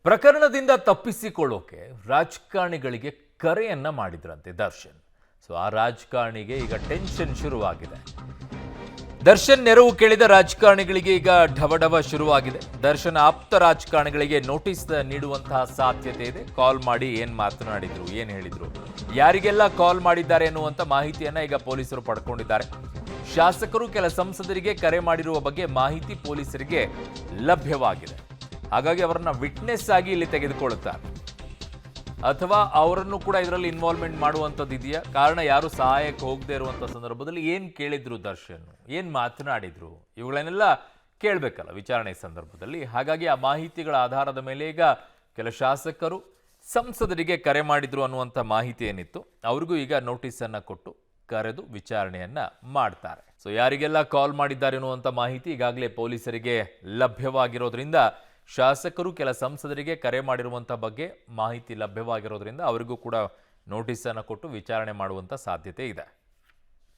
ಪ್ರಕರಣದಿಂದ ತಪ್ಪಿಸಿಕೊಳ್ಳೋಕೆ ರಾಜಕಾರಣಿಗಳಿಗೆ ಕರೆಯನ್ನ ಮಾಡಿದ್ರಂತೆ ದರ್ಶನ್. ಸೊ ಆ ರಾಜಕಾರಣಿಗೆ ಈಗ ಟೆನ್ಷನ್ ಶುರುವಾಗಿದೆ. ದರ್ಶನ್ ನೆರವು ಕೇಳಿದ ರಾಜಕಾರಣಿಗಳಿಗೆ ಈಗ ಢವಢವ ಶುರುವಾಗಿದೆ. ದರ್ಶನ್ ಆಪ್ತ ರಾಜಕಾರಣಿಗಳಿಗೆ ನೋಟಿಸ್ ನೀಡುವಂತಹ ಸಾಧ್ಯತೆ ಇದೆ. ಕಾಲ್ ಮಾಡಿ ಏನ್ ಮಾತನಾಡಿದ್ರು, ಏನ್ ಹೇಳಿದ್ರು, ಯಾರಿಗೆಲ್ಲ ಕಾಲ್ ಮಾಡಿದ್ದಾರೆ ಅನ್ನುವಂಥ ಮಾಹಿತಿಯನ್ನ ಈಗ ಪೊಲೀಸರು ಪಡ್ಕೊಂಡಿದ್ದಾರೆ. ಶಾಸಕರು ಕೆಲ ಸಂಸದರಿಗೆ ಕರೆ ಮಾಡಿರುವ ಬಗ್ಗೆ ಮಾಹಿತಿ ಪೊಲೀಸರಿಗೆ ಲಭ್ಯವಾಗಿದೆ. ಹಾಗಾಗಿ ಅವರನ್ನ ವಿಟ್ನೆಸ್ ಆಗಿ ಇಲ್ಲಿ ತೆಗೆದುಕೊಳ್ಳುತ್ತಾರೆ, ಅಥವಾ ಅವರನ್ನು ಕೂಡ ಇದರಲ್ಲಿ ಇನ್ವಾಲ್ವ್ಮೆಂಟ್ ಮಾಡುವಂಥದ್ದು ಇದೆಯಾ? ಕಾರಣ ಯಾರು ಸಹಾಯಕ್ಕೆ ಹೋಗದೆ ಇರುವಂಥ ಸಂದರ್ಭದಲ್ಲಿ ಏನು ಕೇಳಿದ್ರು ದರ್ಶನ್, ಏನು ಮಾತನಾಡಿದ್ರು, ಇವುಗಳನ್ನೆಲ್ಲ ಕೇಳಬೇಕಲ್ಲ ವಿಚಾರಣೆ ಸಂದರ್ಭದಲ್ಲಿ. ಹಾಗಾಗಿ ಆ ಮಾಹಿತಿಗಳ ಆಧಾರದ ಮೇಲೆ ಈಗ ಕೆಲ ಶಾಸಕರು ಸಂಸದರಿಗೆ ಕರೆ ಮಾಡಿದ್ರು ಅನ್ನುವಂಥ ಮಾಹಿತಿ ಏನಿತ್ತು, ಅವ್ರಿಗೂ ಈಗ ನೋಟಿಸನ್ನು ಕೊಟ್ಟು ಕರೆದು ವಿಚಾರಣೆಯನ್ನ ಮಾಡ್ತಾರೆ. ಸೊ ಯಾರಿಗೆಲ್ಲ ಕಾಲ್ ಮಾಡಿದ್ದಾರೆ ಅನ್ನುವಂಥ ಮಾಹಿತಿ ಈಗಾಗಲೇ ಪೊಲೀಸರಿಗೆ ಲಭ್ಯವಾಗಿರೋದ್ರಿಂದ, ಶಾಸಕರು ಕೆಲ ಸಂಸದರಿಗೆ ಕರೆ ಮಾಡಿರುವಂಥ ಬಗ್ಗೆ ಮಾಹಿತಿ ಲಭ್ಯವಾಗಿರೋದ್ರಿಂದ ಅವರಿಗೂ ಕೂಡ ನೋಟಿಸನ್ನು ಕೊಟ್ಟು ವಿಚಾರಣೆ ಮಾಡುವಂಥ ಸಾಧ್ಯತೆ ಇದೆ.